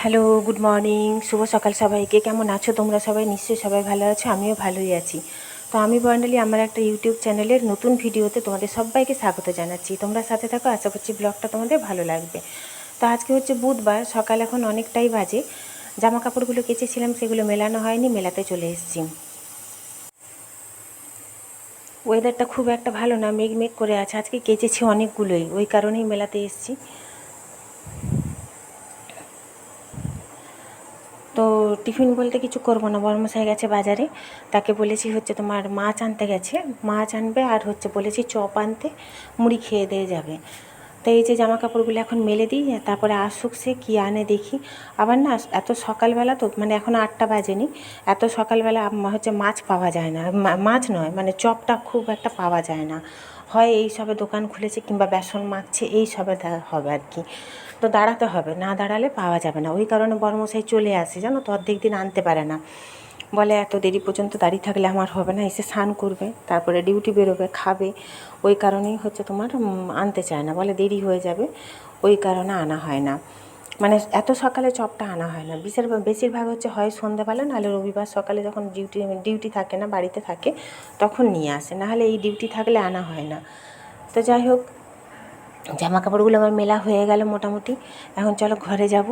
Hello, good morning, শুভ সকাল সবাইকে। কেমন আছো তোমরা সবাই? নিশ্চয়ই সবাই ভালো আছো, আমিও ভালোই আছি। তো আমি বর্ণালী, আমার একটা ইউটিউব চ্যানেলের নতুন ভিডিওতে তোমাদের সবাইকে স্বাগত জানাচ্ছি। তোমরা সাথে থাকো, আশা করছি ব্লগটা তোমাদের ভালো লাগবে। তো আজকে হচ্ছে বুধবার, সকাল এখন অনেকটাই বাজে। জামা কাপড়গুলো কেচেছিলাম, সেগুলো মেলানো হয়নি, মেলাতে চলে এসেছি। ওয়েদারটা খুব একটা ভালো না, মেঘ মেঘ করে আছে। আজকে কেচেছি অনেকগুলোই, ওই কারণেই মেলাতে এসেছি। তো টিফিন বলতে কিছু করবো না, বর্মশাই গেছে বাজারে, তাকে বলেছি হচ্ছে তোমার মাছ আনতে গেছে, মাছ আনবে, আর হচ্ছে বলেছি চপ আনতে, মুড়ি খেয়ে দিয়ে যাবে। তো এই যে জামা কাপড়গুলো এখন মেলে দিই, তারপরে আসুক সে কী আনে দেখি। আবার না, এত সকালবেলা তো, মানে এখন 8টা বাজেনি, এত সকালবেলা হচ্ছে মাছ পাওয়া যায় না, মাছ নয় মানে চপটা খুব একটা পাওয়া যায় না। হয় এই সবে দোকান খুলেছে কিংবা বেসন মাখছে, এই সবে হবে আর কি। তো দাঁড়াতে হবে, না দাঁড়ালে পাওয়া যাবে না। ওই কারণে বড়মশাই চলে আসে, জানো তো, অর্ধেক দিন আনতে পারে না। বলে এত দেরি পর্যন্ত দাঁড়িয়ে থাকলে আমার হবে না, এসে স্নান করবে, তারপরে ডিউটি বেরোবে, খাবে। ওই কারণেই হচ্ছে তোমার আনতে চায় না, বলে দেরি হয়ে যাবে, ওই কারণে আনা হয় না। মানে এত সকালে চপটা আনা হয় না, বেশিরভাগ হচ্ছে হয় সন্ধ্যাবেলা, নাহলে রবিবার সকালে যখন ডিউটি থাকে না, বাড়িতে থাকে, তখন নিয়ে আসে, নাহলে এই ডিউটি থাকলে আনা হয় না। তো যাই হোক, জামা কাপড়গুলো আমার মেলা হয়ে গেল মোটামুটি। এখন চলো ঘরে যাব।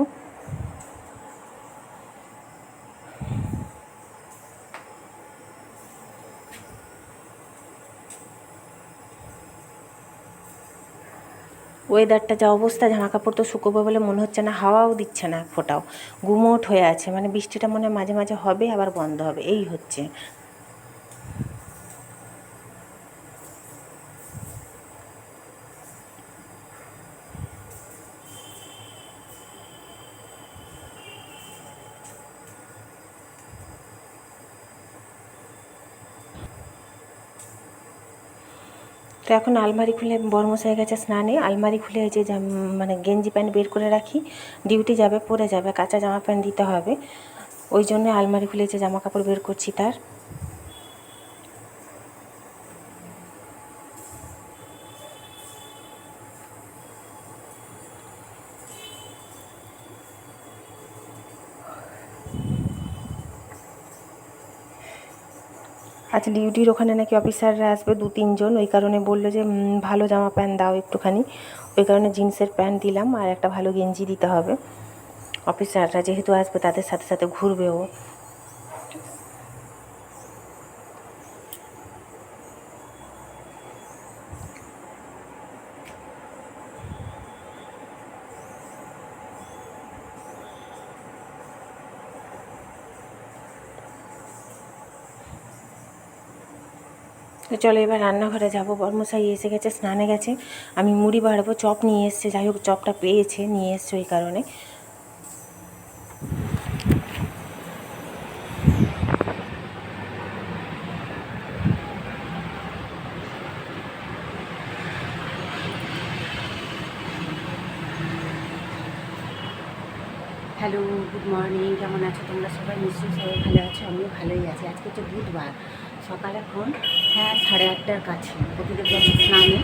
ওয়েদারটা যা অবস্থা, জামা কাপড় তো শুকোবে বলে মনে হচ্ছে না, হাওয়াও দিচ্ছে না এক ফোঁটাও, গুমোট হয়ে আছে। মানে বৃষ্টিটা মনে হয় মাঝে মাঝে হবে, আবার বন্ধ হবে, এই হচ্ছে। তো এখন আলমারি খুলে, বর্মশাই গেছে স্নানে, আলমারি খুলে এই যে মানে গেঞ্জি প্যান্ট বের করে রাখি, ডিউটি যাবে পরে যাবে, কাঁচা জামা প্যান্ট দিতে হবে, ওই জন্য আলমারি খুলে যে জামা কাপড় বের করছি তার। আচ্ছা, ডিউটির ওখানে নাকি অফিসাররা আসবে 2-3 জন, ওই কারণে বললো যে ভালো জামা প্যান্ট দাও একটুখানি, ওই কারণে জিন্সের প্যান্ট দিলাম, আর একটা ভালো গেঞ্জি দিতে হবে। অফিসাররা যেহেতু আসবে, তাদের সাথে সাথে ঘুরবেও। তো চলো এবার রান্নাঘরে যাব। বর্মশাই এসে গেছে, স্নানে গেছে, আমি মুড়ি বাড়বো, চপ নিয়ে এসছে, যাই হোক চপটা পেয়েছে, নিয়ে এসছে, ওই কারণে। হ্যালো, গুড মর্নিং, কেমন আছো তোমরা সবাই? নিশ্চয়ই সবাই ভালো আছো, আমিও ভালোই আছি। আজকে হচ্ছে বুধবার, সকাল এখন 8:30টার কাছে। প্রতিদেব গেছে স্নানে,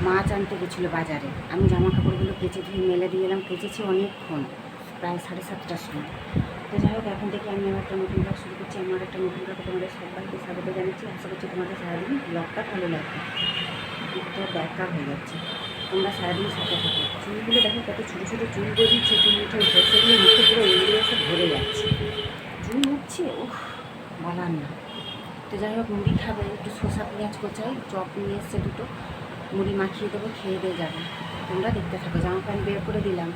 মাছ আনতে গেছিলো বাজারে। আমি জামা কাপড়গুলো কেচে ধুয়ে মেলে দিয়ে এলাম, কেচেছি অনেকক্ষণ, প্রায় 7:30টার সময়। তো যাই হোক, এখন থেকে আমি আমার একটা নতুন ব্লগ শুরু করছি। আমার একটা নতুন ব্লগে তোমাদের সবাইকে স্বাগত জানাচ্ছি। আশা করছি তোমাদের সারাদিন ব্লগটা ভালো লাগবে। তো দরকার হয়ে যাচ্ছে, তোমরা সারাদিন সাথে থাকো। চুলগুলো দেখো কত ছোটো ছোটো চুল গজিয়েছে, চুল উঠে উঠে, সেগুলো মুখে পুরো এগুলো এসে ভরে যাচ্ছে, চুল উঠছে, ও বলার না। তো যাই হোক, মুড়ি খাবে, একটু শসা পেঁয়াজ কোচাই, চপ নিয়ে এসছে দুটো, মুড়ি মাখিয়ে দেবো, খেয়ে দিয়ে যাবে। তোমরা দেখতে থাকো। জামা প্যান্ট বের করে দিলাম,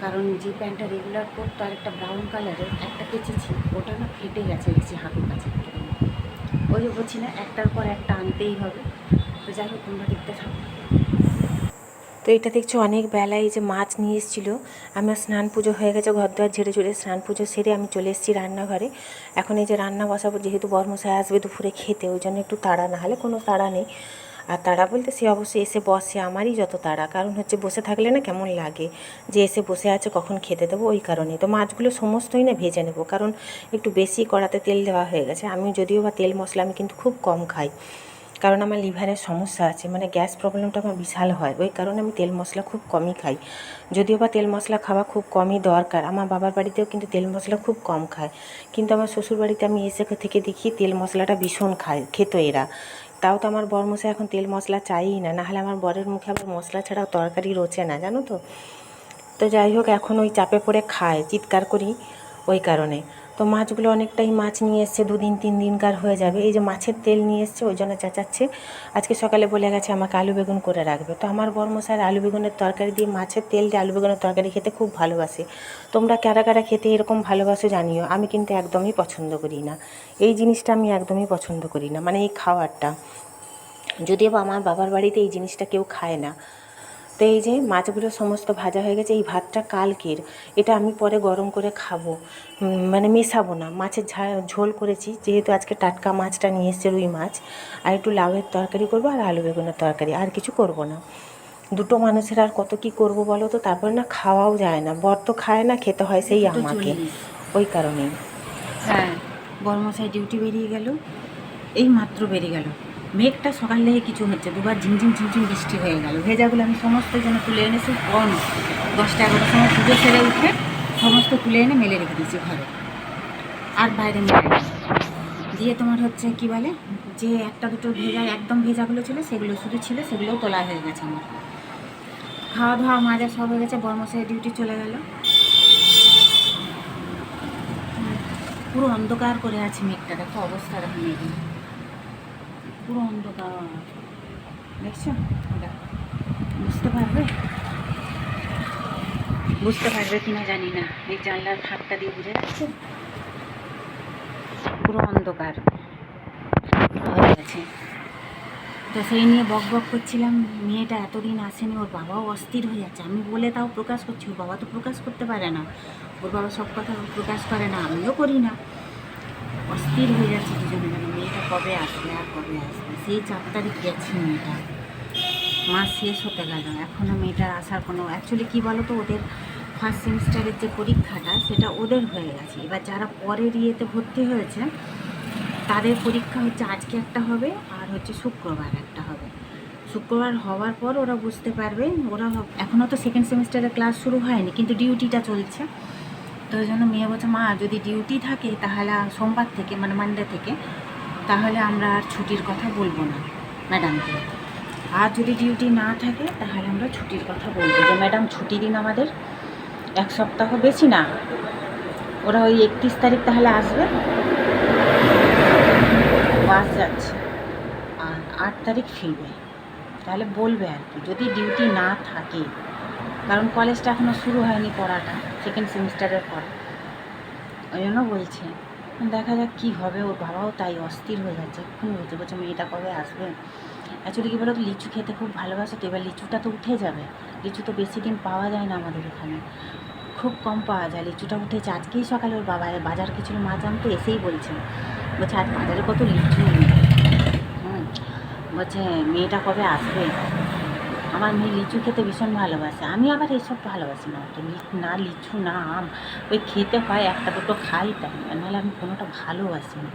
কারণ যে প্যান্টটা রেগুলার পরতো, আর একটা ব্রাউন কালারের একটা কেচেছি, ওটা না ফেটে গেছে, দেখছি হাঁটুর কাছে। ওই যে বলছি না, একটার পর একটা আনতেই হবে। তো যাই হোক, তোমরা দেখতে থাকো। তো এটা দেখছো অনেক বেলায় এই যে মাছ নিয়ে এসেছিলো। আমার স্নান পুজো হয়ে গেছে, ঘর দুয়ার ঝেড়ে ঝুড়ে স্নান পুজো সেরে আমি চলে এসেছি রান্নাঘরে। এখন এই যে রান্না বসাবো, যেহেতু বর্মশাই আসবে দুপুরে খেতে, ওই জন্য একটু তাড়া, না হলে কোনো তাড়া নেই। আর তাড়া বলতে সে অবশ্যই এসে বসে, আমারই যত তাড়া, কারণ হচ্ছে বসে থাকলে না কেমন লাগে, যে এসে বসে আছে কখন খেতে দেবো, ওই কারণে। তো মাছগুলো সমস্তই না ভেজে নেবো, কারণ একটু বেশি কড়াতে তেল দেওয়া হয়ে গেছে। আমি যদিও বা তেল মশলা আমি কিন্তু খুব কম খাই, কারণ আমার লিভারের সমস্যা আছে, মানে গ্যাস প্রবলেমটা আমার বিশাল হয়, ওই কারণে আমি তেল মশলা খুব কমই খাই। যদিও বা তেল মশলা খাওয়া খুব কমই দরকার, আমার বাবার বাড়িতেও কিন্তু তেল মশলা খুব কম খায়, কিন্তু আমার শ্বশুর বাড়িতে আমি এসে থেকে দেখি তেল মশলাটা ভীষণ খেত এরা। তাও তো আমার বরমশাই এখন তেল মশলা চাইই না, নাহলে আমার বরের মুখে আবার মশলা ছাড়া তরকারি রোচে না, জানো তো। তো যাই হোক, এখন ওই চাপে পড়ে খায়, চিৎকার করি ওই কারণে। তো মাছগুলো অনেকটাই মাছ নিয়ে এসছে, 2-3 দিনকার হয়ে যাবে। এই যে মাছের তেল নিয়ে এসছে, ওই জন্য চেঁচাচ্ছে। আজকে সকালে বলে গেছে আমাকে আলু বেগুন করে রাখবে। তো আমার বরমশাই আলু বেগুনের তরকারি দিয়ে, মাছের তেল দিয়ে আলু বেগুনের তরকারি খেতে খুব ভালোবাসে। তোমরা কারা কারা খেতে এরকম ভালোবাসো জানিও, আমি কিন্তু একদমই পছন্দ করি না এই জিনিসটা, আমি একদমই পছন্দ করি না, মানে এই খাওয়ারটা। যদিও বা আমার বাবার বাড়িতে এই জিনিসটা কেউ খায় না। তো এই যে মাছগুলো সমস্ত ভাজা হয়ে গেছে, এই ভাতটা কালকের, এটা আমি পরে গরম করে খাবো, মানে মেশাবো না। মাছের ঝোল করেছি, যেহেতু আজকে টাটকা মাছটা নিয়ে এসছে, রুই মাছ, আর একটু লাউয়ের তরকারি করবো আর আলু বেগুনের তরকারি, আর কিছু করব না। দুটো মানুষের আর কত কি করব বলো তো, তারপরে না খাওয়াও যায় না, বর তো খায় না, খেতে হয় সেই আমাকে, 2:40। ওই কারণেই। হ্যাঁ, বর্মশাই ডিউটি বেরিয়ে গেল, এই মাত্র বেরিয়ে গেল। মেঘটা সকাল থেকে কিছু হচ্ছে, দুবার ঝিমঝিম ঝিমঝিম বৃষ্টি হয়ে গেল। ভেজাগুলো আমি সমস্ত জন্য তুলে এনেছি, কম 10টা-11টার সময় পুজো সেরে উঠে সমস্ত তুলে এনে মেলে রেখে দিয়েছি ঘরে, আর বাইরে মেলে দিয়ে তোমার হচ্ছে কি বলে, যে একটা দুটো ভেজা, একদম ভেজাগুলো ছিল সেগুলো শুধু ছিল, সেগুলোও তোলা হয়ে গেছে আমার। খাওয়া দাওয়া মাজা সব হয়ে গেছে, বর্মশাই ডিউটি চলে গেল। পুরো অন্ধকার করে আছে মেঘটা, দেখো অবস্থা, দেখো মেঘে পুরো অন্ধকার, দেখছো? দেখো, বুঝতে পারবে, বুঝতে পারবে কিনা জানি না, এই জানলার ফাঁকটা দিয়ে বুঝে যাচ্ছে, পুরো অন্ধকার হয়ে গেছে। তো সেই নিয়ে বক বক করছিলাম, মেয়েটা এতদিন আসেনি, ওর বাবাও অস্থির হয়ে যাচ্ছে। আমি বলে তাও প্রকাশ করছি, ওর বাবা তো প্রকাশ করতে পারে না, ওর বাবা সব কথা প্রকাশ করে না, আমিও করি না। অস্থির হয়ে যাচ্ছে দুজনে, যেন মেয়েটা কবে আসবে আর কবে আসবে। সেই 4 তারিখ গেছে মেয়েটা, মাস শেষ হতে গেল, এখনও মেয়েটার আসার কোনো, অ্যাকচুয়ালি কী বলো তো, ওদের ফার্স্ট সেমিস্টারের যে পরীক্ষাটা সেটা ওদের হয়ে গেছে। এবার যারা পরের ইয়েতে ভর্তি হয়েছে তাদের পরীক্ষা হচ্ছে আজকে একটা হবে, আর হচ্ছে শুক্রবার একটা হবে। শুক্রবার হওয়ার পর ওরা বুঝতে পারবে, ওরা এখনও তো সেকেন্ড সেমিস্টারের ক্লাস শুরু হয়নি, কিন্তু ডিউটিটা চলছে। তো ওই জন্য মেয়ে বলছে, মা যদি ডিউটি থাকে তাহলে সোমবার থেকে, মানে মানডে থেকে, তাহলে আমরা আর ছুটির কথা বলবো না ম্যাডামকে। আর যদি ডিউটি না থাকে তাহলে আমরা ছুটির কথা বলবো, যে ম্যাডাম ছুটি দিন আমাদের 1 সপ্তাহ, বেশি না। ওরা ওই 31 তারিখ তাহলে আসবে, বাস যাচ্ছে, আর 8 তারিখ ফিরবে। তাহলে বলবে আর কি, যদি ডিউটি না থাকে, কারণ কলেজটা এখনও শুরু হয়নি পড়াটা, সেকেন্ড সেমিস্টারের পর, ওই জন্য বলছে। দেখা যাক কী হবে। ওর বাবাও তাই অস্থির হয়ে যাচ্ছে, এক্ষুনি বলছে মেয়েটা কবে আসবে। অ্যাকচুয়ালি কী বলো তো, লিচু খেতে খুব ভালোবাসে, তো এবার লিচুটা তো উঠে যাবে। লিচু তো বেশি দিন পাওয়া যায় না আমাদের এখানে, খুব কম পাওয়া যায়। লিচুটা উঠেছে, আজকেই সকালে ওর বাবা বাজার গেছিলো মাছ আনতে, এসেই বলছে আজ বাজারে কত লিচু। বলছে মেয়েটা কবে আসবে। আমার মেয়ে লিচু খেতে ভীষণ ভালোবাসে, আমি আবার এইসব ভালোবাসি না, তো না লিচু না আম, ওই খেতে হয় একটা দুটো খাই, তাই নাহলে আমি কোনোটা ভালোবাসি না।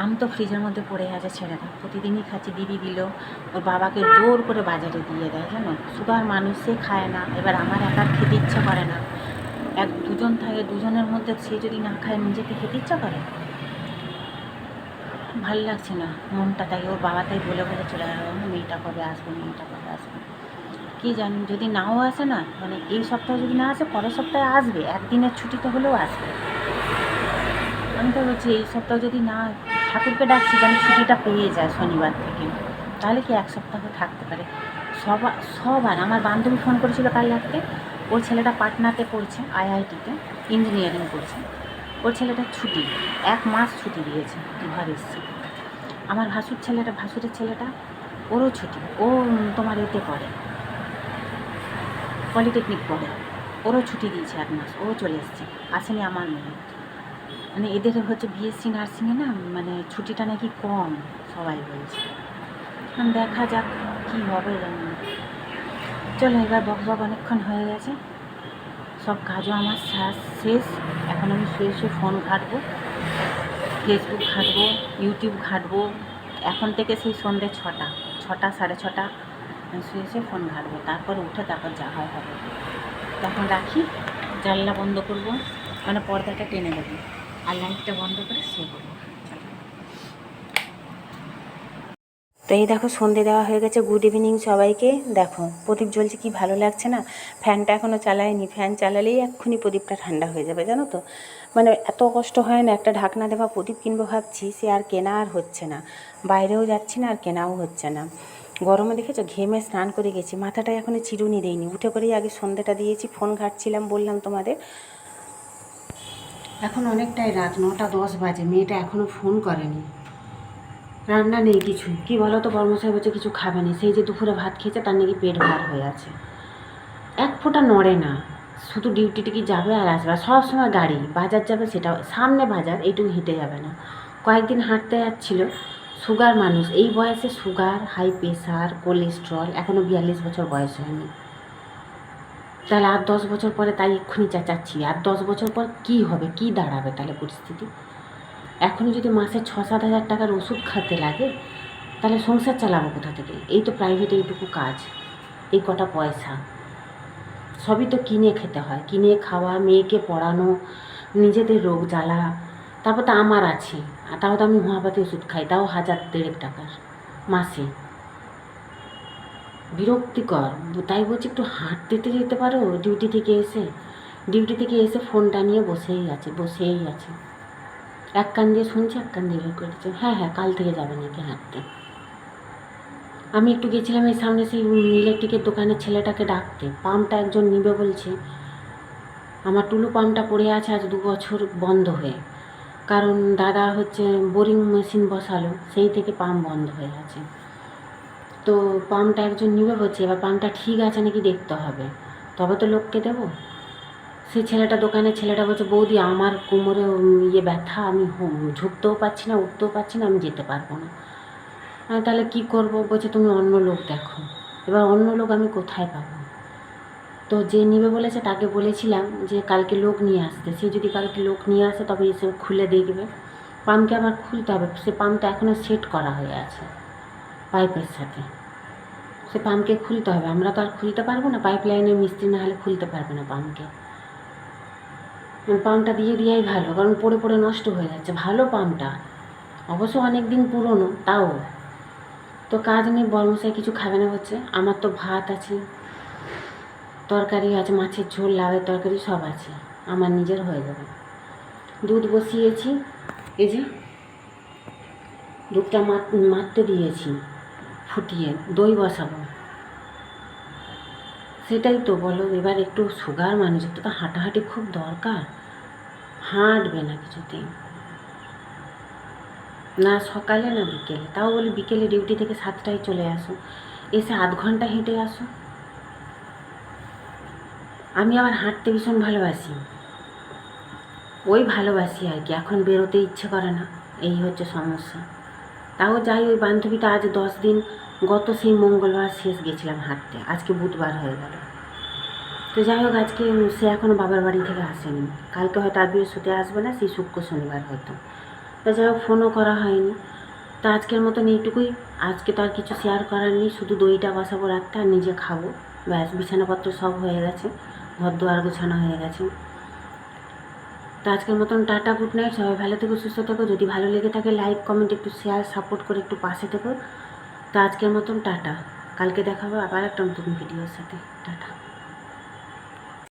আম তো ফ্রিজের মধ্যে পড়ে আছে ছেলেটা, প্রতিদিনই খাচ্ছি, দিদি দিল, ওর বাবাকে জোর করে বাজারে দিয়ে দেয়, জানো, সুগার মানুষ, সে খায় না। এবার আমার একার খেতে ইচ্ছা করে না, দুজন থাকে, দুজনের মধ্যে সে যদি না খায় নিজেকে খেতে ইচ্ছা করে, ভালো লাগছে না মনটা। তাই ওর বাবা তাই বলে বলে চলে গেল, মেয়েটা কবে আসবে, মেয়েটা কবে আসবে। কী জানি, যদি নাও আসে না, মানে এই সপ্তাহে যদি না আসে, পরের সপ্তাহে আসবে, একদিনের ছুটিতে হলেও আসবে। আমি তো বলছি এই সপ্তাহ যদি না, ঠাকুরকে ডাকছি যেন ছুটিটা পেয়ে যায় শনিবার থেকে, তাহলে কি 1 সপ্তাহ থাকতে পারে। সবার আমার বান্ধবী ফোন করেছিল কাল রাত্রে, ওর ছেলেটা পাটনাতে পড়ছে, আইআইটিতে ইঞ্জিনিয়ারিং করছে, ওর ছেলেটার ছুটি, 1 মাস ছুটি দিয়েছে, ঘর এসছে। আমার ভাসুরের ছেলেটা, ওরও ছুটি, ও তোমার এতে পড়ে, পলিটেকনিক পড়ে, ওরও ছুটি দিয়েছে 1 মাস, ও চলে এসছে, আসেনি আমার মেয়ে। মানে এদের হচ্ছে বিএসসি নার্সিংয়ে না, মানে ছুটিটা নাকি কম, সবাই বলছে। দেখা যাক কী হবে জানি না। চলো, এবার বক অনেকক্ষণ হয়ে গেছে, সব কাজও আমার শেষ। এখন আমি শুয়ে শুয়ে ফোন ঘাঁটবো, ফেসবুক ঘাঁটবো, ইউটিউব ঘাঁটবো, এখন থেকে সেই সন্ধ্যে 6টা 6টা 6:30 শুয়ে শুয়ে ফোন ঘাটবো, তারপর উঠে তারপর যা হয় হবে। তখন রাখি, জানলা বন্ধ করব, মানে পর্দাটা টেনে দেবো আর লাইটটা বন্ধ করে শুয়ে পড়বো। তো এই দেখো সন্ধে দেওয়া হয়ে গেছে। গুড ইভিনিং সবাইকে। দেখো প্রদীপ জ্বলছে, কি ভালো লাগছে না। ফ্যানটা এখনও চালাইনি, ফ্যান চালালেই এক্ষুনি প্রদীপটা ঠান্ডা হয়ে যাবে, জানো তো। মানে এত কষ্ট হয় না, একটা ঢাকনা দেওয়া প্রদীপ কিনবো ভাবছি, সে আর কেনা আর হচ্ছে না, বাইরেও যাচ্ছি না আর কেনাও হচ্ছে না। গরমে দেখেছো ঘেমে স্নান করে গেছি, মাথাটায় এখনও চিরুনি দেয়নি, উঠে করেই আগে সন্ধেটা দিয়েছি, ফোন ঘাঁটছিলাম বললাম তোমাদের। এখন অনেকটাই রাত, 9টা 10 বাজে, মেয়েটা এখনও ফোন করেনি। রান্না নেই কিছু, কি বলো তো, বর্মশাই বলছে কিছু খাবে না, সেই যে দুপুরে ভাত খেয়েছে তার নাকি পেট ভার হয়ে আছে, এক ফোঁটা নড়ে না, শুধু ডিউটি টিকি যাবে আর আসবে, আর সবসময় গাড়ি, বাজার যাবে সেটাও সামনে বাজার, এইটুকু হেঁটে যাবে না। কয়েকদিন হাঁটতে যাচ্ছিল, সুগার মানুষ, এই বয়সে সুগার, হাই প্রেশার, কোলেস্ট্রল, এখনও 42 বছর বয়স হয়নি। তাহলে আর 10 বছর পরে, তাই এক্ষুনি চেঁচাচ্ছি, আর 10 বছর পর কি হবে, কি দাঁড়াবে তাহলে পরিস্থিতি। এখনই যদি মাসে 6-7 হাজার টাকার ওষুধ খাতে লাগে, তাহলে সংসার চালাবো কোথা থেকে? এই তো প্রাইভেটে এইটুকু কাজ, এই কটা পয়সা, সবই তো কিনে খেতে হয়, কিনে খাওয়া, মেয়েকে পড়ানো, নিজেদের রোগ জ্বালা, তারপর তো আমার আছে, আর তাও তো আমি হোমিওপ্যাথি ওষুধ খাই, তাও 1,000-1,500 টাকার মাসে, বিরক্তিকর। তাই বলছি একটু হাঁটতে যেতে পারো। ডিউটি থেকে এসে ফোনটা নিয়ে বসেই আছে, এক কান দিয়ে শুনছে, এক কান দিয়ে বের করেছে, হ্যাঁ কাল থেকে যাবে নাকি হাঁটতে। আমি একটু গেছিলাম এই সামনে সেই ইলেকট্রিকের দোকানে ছেলেটাকে ডাকতে, পাম্পটা একজন নিবে বলছে। আমার টুলু পাম্পটা পড়ে আছে আজ 2 বছর বন্ধ হয়ে, কারণ দাদা হচ্ছে বোরিং মেশিন বসালো, সেই থেকে পাম্প বন্ধ হয়ে আছে। তো পাম্পটা একজন নিবে বলছে, এবার পাম্পটা ঠিক আছে নাকি দেখতে হবে, তবে তো লোককে দেবো। সেই দোকানের ছেলেটা বলছে, বৌদি আমার কোমরে ব্যথা, আমি ঝুঁকতেও পারছি না, উঠতেও পারছি না, আমি যেতে পারবো না। আমি তাহলে কী করবো? বলছে তুমি অন্য লোক দেখো। এবার অন্য লোক আমি কোথায় পাবো? তো যে নিবে বলেছে তাকে বলেছিলাম যে কালকে লোক নিয়ে আসতে, সে যদি কালকে লোক নিয়ে আসে তবে এসে খুলে দেখবে। পাম্পকে আবার খুলতে হবে, সে পাম্পটা এখনও সেট করা হয়ে আছে পাইপের সাথে, সে পাম্পকে খুলতে হবে, আমরা তো আর খুলতে পারবো না, পাইপ লাইনের মিস্ত্রি না হলে খুলতে পারবে না পাম্পকে। পাম্পটা দিয়েই ভালো, কারণ পড়ে পড়ে নষ্ট হয়ে যাচ্ছে, ভালো পাম্পটা অবশ্য অনেক দিন পুরনো, তাও তো কাজ নেই, বর্মশাই কিছু খাবে না হচ্ছে, আমার তো ভাত আছে, তরকারি আছে, মাছের ঝোল, লাউয়ের তরকারি সব আছে, আমার নিজের হয়ে যাবে। দুধ বসিয়েছি, এই যে দুধটা মারতে দিয়েছি ফুটিয়ে, দই বসাবো। সেটাই তো বলো, এবার একটু সুগার মানুষের তো হাঁটাহাঁটি খুব দরকার, হাঁটবে না কিছুতেই, না সকালে না বিকেলে, তাও বলি বিকেলে ডিউটি থেকে 7টায় চলে আসো, এসে আধ ঘন্টা হেঁটে আসো। আমি আবার হাঁটতে ভীষণ ভালোবাসি, ভালোবাসি আর কি, এখন বেরোতে ইচ্ছে করে না, এই হচ্ছে সমস্যা। তাও যাই, ওই বান্ধবীটা আজ 10 দিন, গত সেই মঙ্গলবার শেষ গেছিলাম হাঁটতে, আজকে বুধবার হয়ে গেল। তো যাই হোক, আজকে সে এখনও বাবার বাড়ি থেকে আসেনি, কালকে হয়তো আর বৃহস্পতি আসবে না, সেই শুক্র শনিবার হয়তো। তো যাই হোক, ফোনও করা হয়নি। তো আজকের মতন এইটুকুই, আজকে তো আর কিছু শেয়ার করার নেই, শুধু দইটা বসাবো রাখতে আর নিজে খাবো, ব্যাস। বিছানাপত্র সব হয়ে গেছে, ঘর দুয়ার গোছানো হয়ে গেছে। তো আজকের মতন টাটা, গুড নাইট, সবাই ভালো থেকো, সুস্থ থেকো। যদি ভালো লেগে থাকে লাইক কমেন্ট, একটু শেয়ার সাপোর্ট করে একটু পাশে থেকো। তো আজকের মতন টাটা, কালকে দেখা হবে আবার একটা নতুন ভিডিওর সাথে, টাটা।